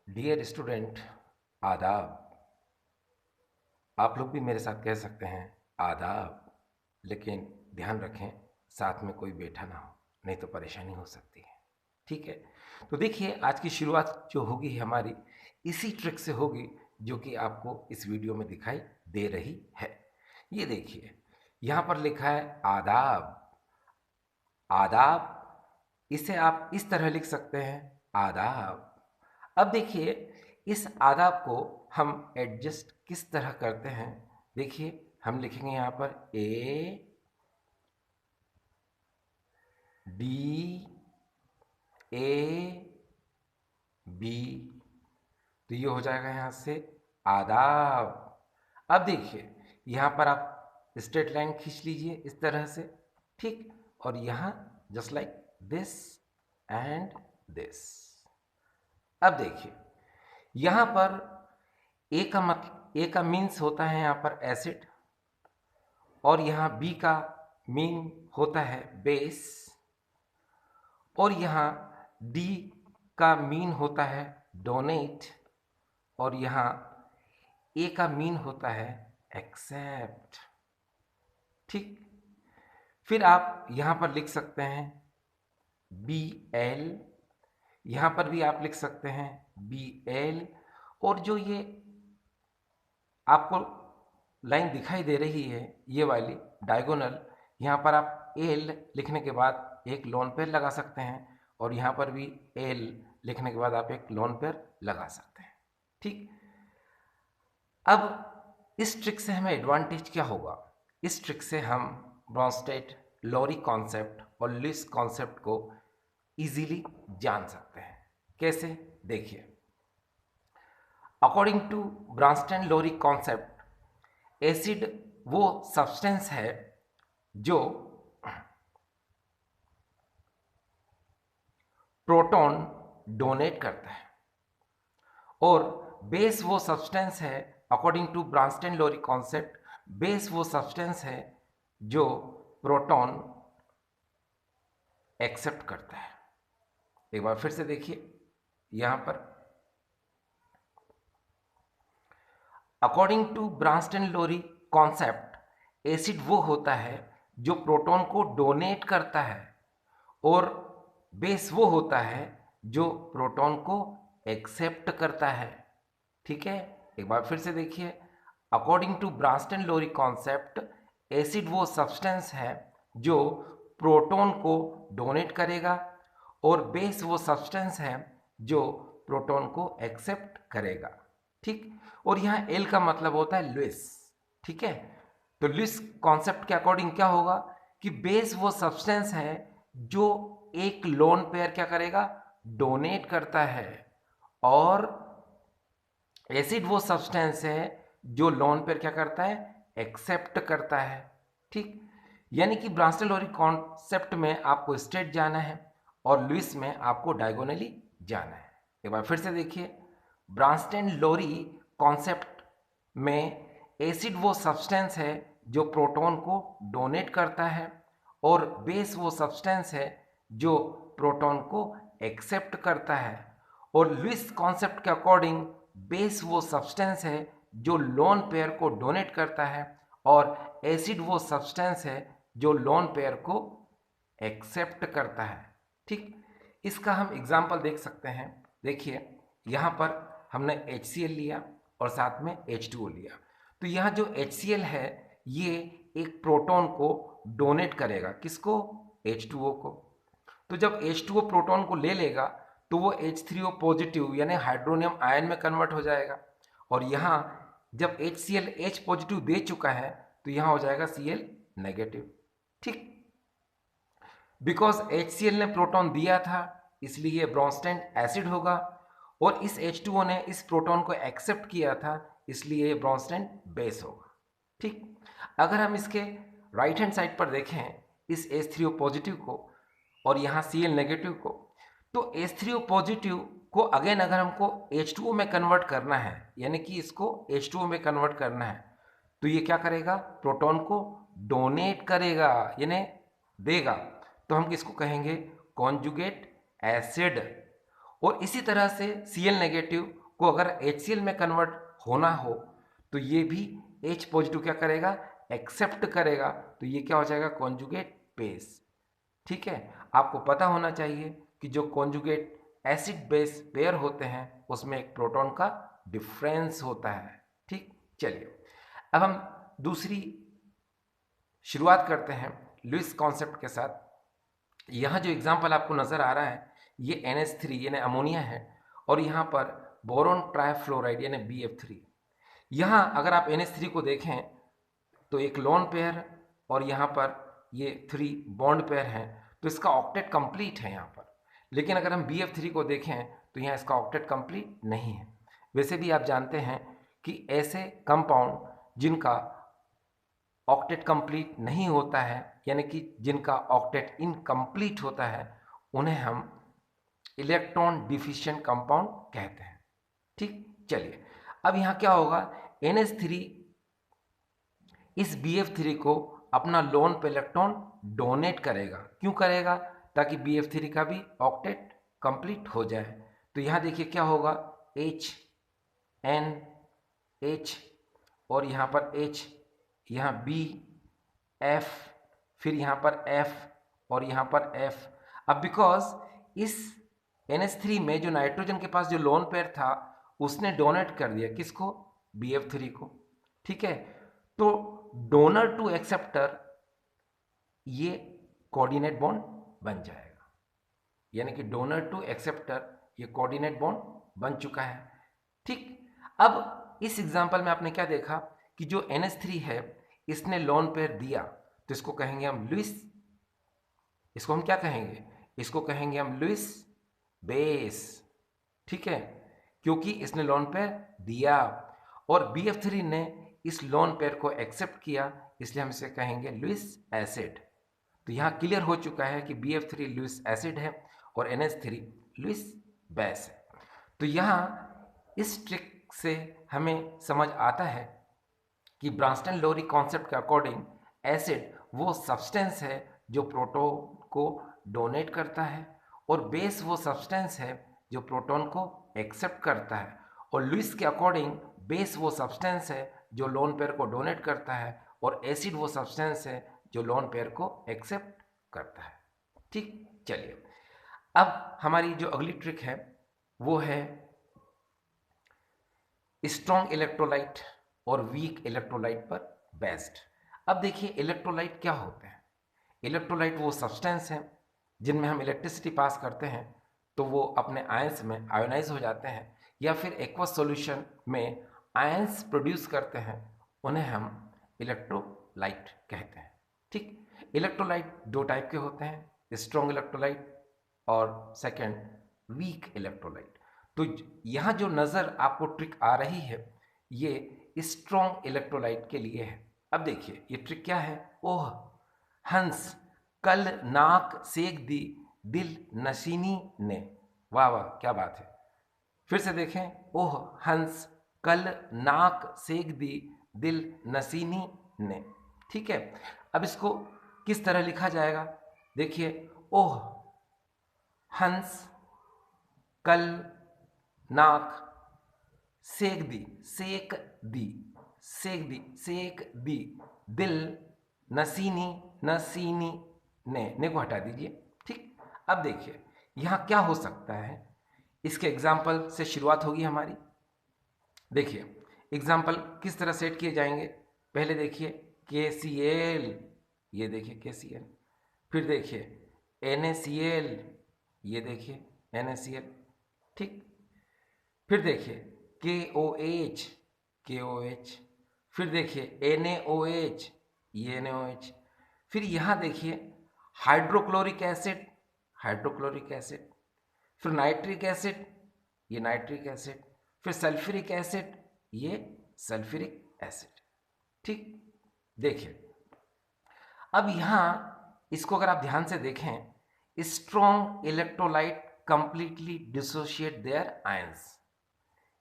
Dear student, आदाब। आप लोग भी मेरे साथ कह सकते हैं आदाब, लेकिन ध्यान रखें साथ में कोई बैठा ना हो, नहीं तो परेशानी हो सकती है। ठीक है, तो देखिए आज की शुरुआत जो होगी हमारी इसी ट्रिक से होगी जो कि आपको इस वीडियो में दिखाई दे रही है। ये देखिए, यहाँ पर लिखा है आदाब। आदाब, इसे आप इस तरह लिख सकते हैं आदाब। अब देखिए इस आदाब को हम एडजस्ट किस तरह करते हैं। देखिए हम लिखेंगे यहाँ पर A D A B, तो ये हो जाएगा यहाँ से आदाब। अब देखिए यहाँ पर आप स्ट्रेट लाइन खींच लीजिए इस तरह से, ठीक, और यहाँ just like this and this. अब देखिए यहाँ पर ए का मीन्स होता है यहाँ पर एसिड, और यहाँ बी का मीन होता है बेस, और यहाँ डी का मीन होता है डोनेट, और यहाँ ए का मीन होता है एक्सेप्ट। ठीक, फिर आप यहाँ पर लिख सकते हैं बी एल, यहाँ पर भी आप लिख सकते हैं बी एल, और जो ये आपको लाइन दिखाई दे रही है ये वाली डायगोनल, यहाँ पर आप एल लिखने के बाद एक लोन पेयर लगा सकते हैं, और यहाँ पर भी एल लिखने के बाद आप एक लोन पेयर लगा सकते हैं। ठीक, अब इस ट्रिक से हमें एडवांटेज क्या होगा? इस ट्रिक से हम ब्रॉन्स्टेड, लोरी कॉन्सेप्ट और लुईस कॉन्सेप्ट को इजीली जान सकते हैं। कैसे? देखिए, according to Bronsted Lowry concept, acid वो सब्सटेंस है जो प्रोटॉन डोनेट करता है, और बेस वो सब्सटेंस है, according to Bronsted Lowry concept, base वो सब्सटेंस है जो प्रोटॉन एक्सेप्ट करता है। एक बार फिर से देखिए यहां पर, according to Bronsted Lowry concept, acid वो होता है जो प्रोटॉन को डोनेट करता है, और बेस वो होता है जो प्रोटॉन को एक्सेप्ट करता है। ठीक है, एक बार फिर से देखिए, according to Bronsted Lowry concept, acid वो सब्सटेंस है जो प्रोटॉन को डोनेट करेगा, और बेस वो सब्सटेंस है जो प्रोटॉन को एक्सेप्ट करेगा। ठीक, और यहाँ एल का मतलब होता है लुईस। ठीक है, तो लुईस कॉन्सेप्ट के अकॉर्डिंग क्या होगा कि बेस वो सब्सटेंस है जो एक लोन पेयर क्या करेगा, डोनेट करता है, और एसिड वो सब्सटेंस है जो लोन पेयर क्या करता है, एक्सेप्ट करता है। ठीक, यानी कि ब्रॉन्स्टेड लोरी कॉन्सेप्ट में आपको स्ट्रेट जाना है और लुईस में आपको डायगोनली जाना है। एक बार फिर से देखिए, ब्रॉन्स्टेड लोरी कॉन्सेप्ट में एसिड वो सब्सटेंस है जो प्रोटॉन को डोनेट करता है, और बेस वो सब्सटेंस है जो प्रोटॉन को एक्सेप्ट करता है, और लुईस कॉन्सेप्ट के अकॉर्डिंग बेस वो सब्सटेंस है जो लोन पेयर को डोनेट करता है, और एसिड वो सब्सटेंस है जो लोन पेयर को एक्सेप्ट करता है। ठीक, इसका हम एग्जाम्पल देख सकते हैं। देखिए यहाँ पर हमने HCl लिया और साथ में H2O लिया, तो यहाँ जो HCl है ये एक प्रोटॉन को डोनेट करेगा, किसको, H2O को। तो जब H2O प्रोटॉन को ले लेगा तो वो H3O पॉजिटिव यानी हाइड्रोनियम आयन में कन्वर्ट हो जाएगा, और यहाँ जब HCl H पॉजिटिव दे चुका है तो यहाँ हो जाएगा Cl नेगेटिव। ठीक, बिकॉज HCl ने प्रोटॉन दिया था इसलिए ये ब्रॉन्स्टेड एसिड होगा, और इस H2O ने इस प्रोटॉन को एक्सेप्ट किया था इसलिए ये ब्रॉन्स्टेड बेस होगा। ठीक, अगर हम इसके राइट हैंड साइड पर देखें इस H3O पॉजिटिव को और यहाँ Cl नेगेटिव को, तो H3O पॉजिटिव को अगेन अगर हमको H2O में कन्वर्ट करना है, यानी कि इसको H2O में कन्वर्ट करना है, तो ये क्या करेगा, प्रोटॉन को डोनेट करेगा यानी देगा, तो हम किसको कहेंगे, कॉन्जुगेट एसिड। और इसी तरह से Cl नेगेटिव को अगर HCl में कन्वर्ट होना हो तो ये भी H पॉजिटिव क्या करेगा, एक्सेप्ट करेगा, तो ये क्या हो जाएगा, कॉन्जुगेट बेस। ठीक है, आपको पता होना चाहिए कि जो कॉन्जुगेट एसिड बेस पेयर होते हैं उसमें एक प्रोटॉन का डिफरेंस होता है। ठीक, चलिए अब हम दूसरी शुरुआत करते हैं लुईस कॉन्सेप्ट के साथ। यहाँ जो एग्जाम्पल आपको नजर आ रहा है ये NH3 यानी अमोनिया है और यहाँ पर बोरोन ट्राइफ्लोराइड यानी BF3। यहाँ अगर आप NH3 को देखें तो एक लोन पेयर और यहाँ पर ये 3 बॉन्ड पेयर हैं, तो इसका ऑक्टेट कंप्लीट है यहाँ पर। लेकिन अगर हम BF3 को देखें तो यहाँ इसका ऑक्टेट कंप्लीट नहीं है। वैसे भी आप जानते हैं कि ऐसे कंपाउंड जिनका ऑक्टेट कंप्लीट नहीं होता है यानी कि जिनका ऑक्टेट इनकम्प्लीट होता है उन्हें हम इलेक्ट्रॉन डिफिशिएंट कंपाउंड कहते हैं। ठीक, चलिए अब यहाँ क्या होगा, NH3 इस BF3 को अपना लोन पे इलेक्ट्रॉन डोनेट करेगा। क्यों करेगा, ताकि BF3 का भी ऑक्टेट कंप्लीट हो जाए। तो यहाँ देखिए क्या होगा, H N H और यहाँ पर H, यहाँ B F, फिर यहाँ पर F और यहाँ पर F। अब बिकॉज इस NH3 में जो नाइट्रोजन के पास जो लोन पेयर था उसने डोनेट कर दिया किसको, BF3 को। ठीक है, तो डोनर टू एक्सेप्टर ये कोऑर्डिनेट बॉन्ड बन जाएगा, यानी कि डोनर टू एक्सेप्टर ये कोऑर्डिनेट बॉन्ड बन चुका है। ठीक, अब इस एग्जांपल में आपने क्या देखा कि जो NH3 है इसने लोन पेयर दिया तो इसको कहेंगे हम लुईस, इसको हम क्या कहेंगे, इसको कहेंगे हम लुईस बेस। ठीक है, क्योंकि इसने लोन पेयर दिया और BF3 ने इस लोन पेयर को एक्सेप्ट किया, इसलिए हम इसे कहेंगे लुईस एसिड। तो यहाँ क्लियर हो चुका है कि BF3 लुईस एसिड है और NH3 लुईस बेस है। तो यहाँ इस ट्रिक से हमें समझ आता है कि ब्रांस्टन लोरी कॉन्सेप्ट के अकॉर्डिंग एसिड वो सब्सटेंस है जो प्रोटॉन को डोनेट करता है और बेस वो सब्सटेंस है जो प्रोटॉन को एक्सेप्ट करता है, और लुईस के अकॉर्डिंग बेस वो सब्सटेंस है जो लोन पेयर को डोनेट करता है और एसिड वो सब्सटेंस है जो लोन पेयर को एक्सेप्ट करता है। ठीक, चलिए अब हमारी जो अगली ट्रिक है वो है स्ट्रॉन्ग इलेक्ट्रोलाइट और वीक इलेक्ट्रोलाइट पर बेस्ड। अब देखिए इलेक्ट्रोलाइट क्या होते हैं, इलेक्ट्रोलाइट वो सब्सटेंस हैं जिनमें हम इलेक्ट्रिसिटी पास करते हैं तो वो अपने आयंस में आयोनाइज हो जाते हैं या फिर एक्वस सॉल्यूशन में आयंस प्रोड्यूस करते हैं, उन्हें हम इलेक्ट्रोलाइट कहते हैं। ठीक, इलेक्ट्रोलाइट दो टाइप के होते हैं, स्ट्रॉन्ग इलेक्ट्रोलाइट और सेकंड वीक इलेक्ट्रोलाइट। तो यहाँ जो नज़र आपको ट्रिक आ रही है ये स्ट्रॉन्ग इलेक्ट्रोलाइट के लिए है। अब देखिए ये ट्रिक क्या है, ओह हंस कल नाक सेक दी दिल नशीनी ने, वाह वाह क्या बात है। फिर से देखें, ओह हंस कल नाक सेक दी दिल नसीनी ने। ठीक है, अब इसको किस तरह लिखा जाएगा, देखिए ओह हंस कल नाक सेक दी, सेक दी, सेक दी, सेक दी दिल नसीनी, नसीनी ने को हटा दीजिए। ठीक, अब देखिए यहाँ क्या हो सकता है, इसके एग्जाम्पल से शुरुआत होगी हमारी। देखिए एग्जाम्पल किस तरह सेट किए जाएंगे, पहले देखिए KCl, ये देखिए KCl, फिर देखिए NaCl, ये देखिए NaCl। ठीक, फिर देखिए KOH, KOH, फिर देखिए NaOH, ये NaOH, फिर यहाँ देखिए हाइड्रोक्लोरिक एसिड, हाइड्रोक्लोरिक एसिड, फिर नाइट्रिक एसिड, ये नाइट्रिक एसिड, फिर सल्फ्यूरिक एसिड, ये सल्फ्यूरिक एसिड। ठीक, देखिए अब यहाँ इसको अगर आप ध्यान से देखें, strong electrolyte completely dissociate their ions,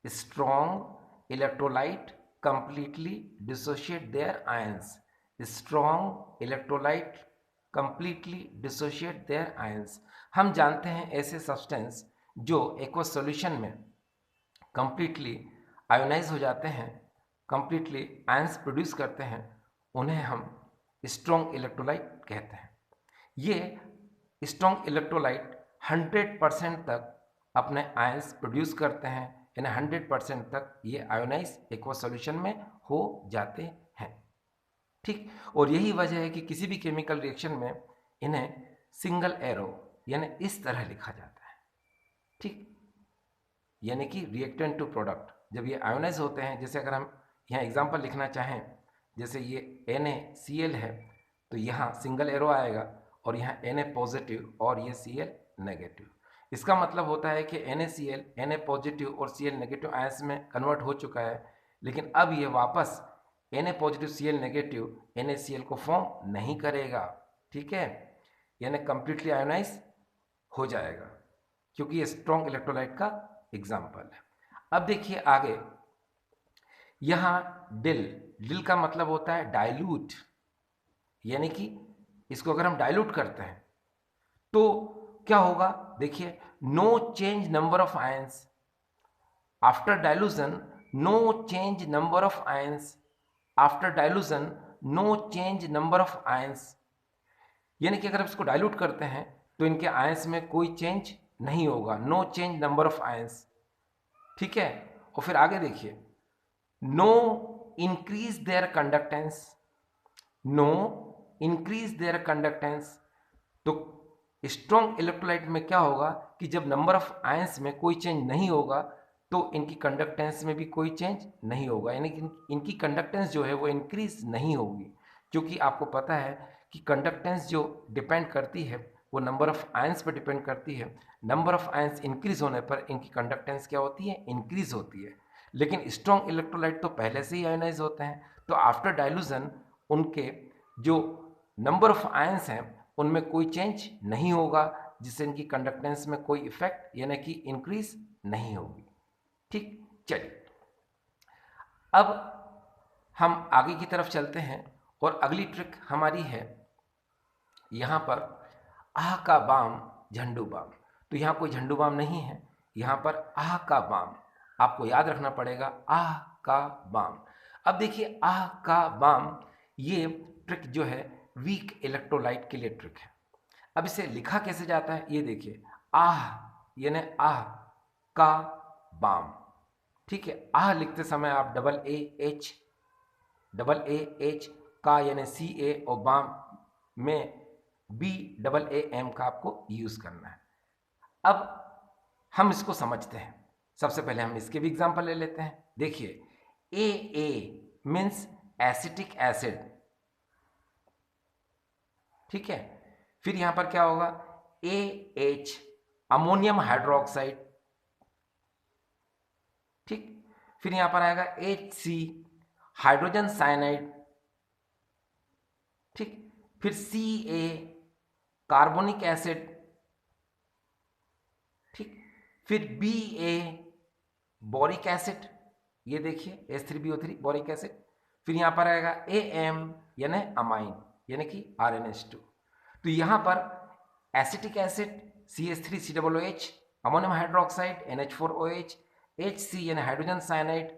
strong electrolyte completely dissociate their ions, strong electrolyte completely dissociate their ions. हम जानते हैं ऐसे सब्सटेंस जो एक्वस सॉल्यूशन में कंप्लीटली आयोनाइज हो जाते हैं, कंप्लीटली आयंस प्रोड्यूस करते हैं, उन्हें हम स्ट्रॉन्ग इलेक्ट्रोलाइट कहते हैं। ये स्ट्रॉन्ग इलेक्ट्रोलाइट 100% तक अपने आयंस प्रोड्यूस करते हैं, यानी 100% तक ये आयोनाइज एक्वस सॉल्यूशन में हो जाते हैं। ठीक, और यही वजह है कि किसी भी केमिकल रिएक्शन में इन्हें सिंगल एरो यानी इस तरह लिखा जाता है। ठीक, यानी कि रिएक्टेंट टू प्रोडक्ट जब ये आयोनाइज होते हैं, जैसे अगर हम यहाँ एग्जांपल लिखना चाहें, जैसे ये NaCl है तो यहाँ सिंगल एरो आएगा और यहाँ Na पॉजिटिव और ये Cl नेगेटिव। इसका मतलब होता है कि NaCl Na पॉजिटिव और Cl नेगेटिव आयंस में कन्वर्ट हो चुका है, लेकिन अब ये वापस Na positive Cl negative NaCl को फॉर्म नहीं करेगा। ठीक है, यानी कंप्लीटली आयोनाइज हो जाएगा, क्योंकि ये स्ट्रॉन्ग इलेक्ट्रोलाइट का एग्जाम्पल है। अब देखिए आगे, यहाँ डिल का मतलब होता है डाइल्यूट, यानी कि इसको अगर हम डाइल्यूट करते हैं तो क्या होगा, देखिए no change number of ions after dilution, no change number of ions after dilution, no change number of ions, यानी कि अगर इसको डाइल्यूट करते हैं तो इनके आयंस में कोई चेंज नहीं होगा, no change number of ions. ठीक है, और फिर आगे देखिए, no increase their conductance, no increase their conductance. तो स्ट्रॉन्ग इलेक्ट्रोलाइट में क्या होगा कि जब नंबर ऑफ आयंस में कोई चेंज नहीं होगा तो इनकी कंडक्टेंस में भी कोई चेंज नहीं होगा, यानी कि इनकी कंडक्टेंस जो है वो इंक्रीज नहीं होगी, क्योंकि आपको पता है कि कंडक्टेंस जो डिपेंड करती है वो नंबर ऑफ आयंस पर डिपेंड करती है। नंबर ऑफ आयंस इंक्रीज होने पर इनकी कंडक्टेंस क्या होती है, इंक्रीज होती है। लेकिन स्ट्रॉन्ग इलेक्ट्रोलाइट तो पहले से ही आयोनाइज होते हैं, तो आफ्टर डाइल्यूशन उनके जो नंबर ऑफ आयंस हैं उनमें कोई चेंज नहीं होगा, जिससे इनकी कंडक्टेंस में कोई इफेक्ट यानी कि इंक्रीज नहीं होगी। ठीक, चलिए अब हम आगे की तरफ चलते हैं और अगली ट्रिक हमारी है यहाँ पर आह का बाम झंडू बाम। तो यहाँ कोई झंडू बाम नहीं है, यहाँ पर आह का बाम आपको याद रखना पड़ेगा, आह का बाम। अब देखिए आह का बाम ये ट्रिक जो है वीक इलेक्ट्रोलाइट के लिए ट्रिक है। अब इसे लिखा कैसे जाता है ये देखिए, आह यानी आह का बाम। ठीक है, आह लिखते समय आप डबल ए एच का यानी CA और बाम में BAAM का आपको यूज करना है। अब हम इसको समझते हैं, सबसे पहले हम इसके भी एग्जांपल ले लेते हैं। देखिए AA मीन्स एसिटिक एसिड, ठीक है, फिर यहां पर क्या होगा AH अमोनियम हाइड्रोक्साइड, ठीक, फिर यहां पर आएगा HC हाइड्रोजन साइनाइड, ठीक, फिर CA कार्बोनिक एसिड, ठीक, फिर BA बोरिक एसिड, ये देखिए H3BO3 बोरिक एसिड, फिर यहां पर आएगा AM यानी अमाइन यानी कि RNH2। तो यहां पर acetic acid CH3COOH, ammonium hydroxide NH4OH, HC यानी हाइड्रोजन साइनाइड,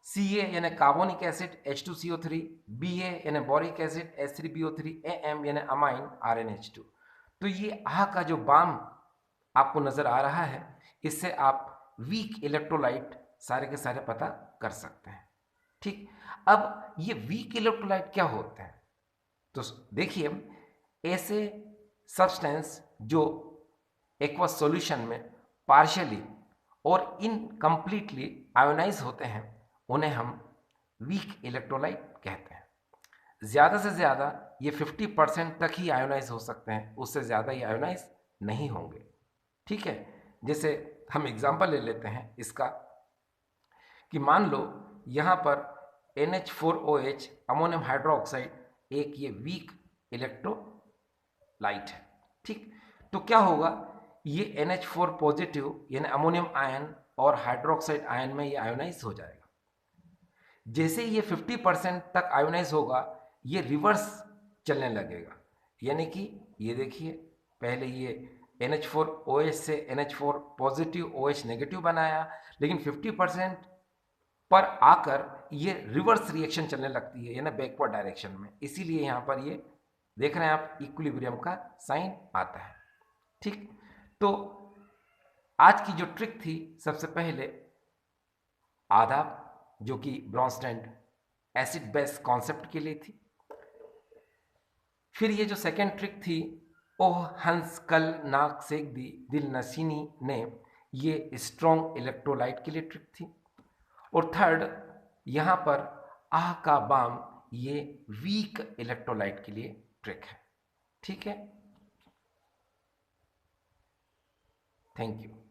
CA यानी कार्बोनिक एसिड H2CO3, BA यानी बोरिक एसिड H3BO3, AM यानी अमाइन RNH2। तो ये आह का जो बाम आपको नजर आ रहा है, इससे आप वीक इलेक्ट्रोलाइट सारे के सारे पता कर सकते हैं। ठीक, अब ये वीक इलेक्ट्रोलाइट क्या होते हैं, तो देखिए ऐसे सब्सटेंस जो एक्वस सॉल्यूशन में पार्शियली और इनकम्प्लीटली आयोनाइज होते हैं उन्हें हम वीक इलेक्ट्रोलाइट कहते हैं। ज़्यादा से ज़्यादा ये 50% तक ही आयोनाइज हो सकते हैं, उससे ज़्यादा ये आयोनाइज नहीं होंगे। ठीक है, जैसे हम एग्जांपल ले लेते हैं इसका कि मान लो यहाँ पर NH4OH अमोनियम हाइड्रोक्साइड एक ये वीक इलेक्ट्रोलाइट है। ठीक, तो क्या होगा, ये NH4 पॉजिटिव यानी अमोनियम आयन और हाइड्रोक्साइड आयन में ये आयोनाइज हो जाएगा। जैसे ये 50% तक आयोनाइज होगा ये रिवर्स चलने लगेगा, यानी कि ये देखिए पहले ये NH4OH से NH4 पॉजिटिव OH नेगेटिव बनाया, लेकिन 50% पर आकर ये रिवर्स रिएक्शन चलने लगती है, यानी बैकवर्ड डायरेक्शन में। इसीलिए यहाँ पर ये देख रहे हैं आप, इक्विलिब्रियम का साइन आता है। ठीक, तो आज की जो ट्रिक थी, सबसे पहले आधा जो कि ब्रॉन्स्टैंड एसिड बेस कॉन्सेप्ट के लिए थी। फिर ये जो सेकेंड ट्रिक थी, ओह हंस कल नाक सेक दी दिल नशीनी ने, ये स्ट्रॉन्ग इलेक्ट्रोलाइट के लिए ट्रिक थी। और थर्ड यहाँ पर आह का बाम, ये वीक इलेक्ट्रोलाइट के लिए ट्रिक है। ठीक है, थैंक यू।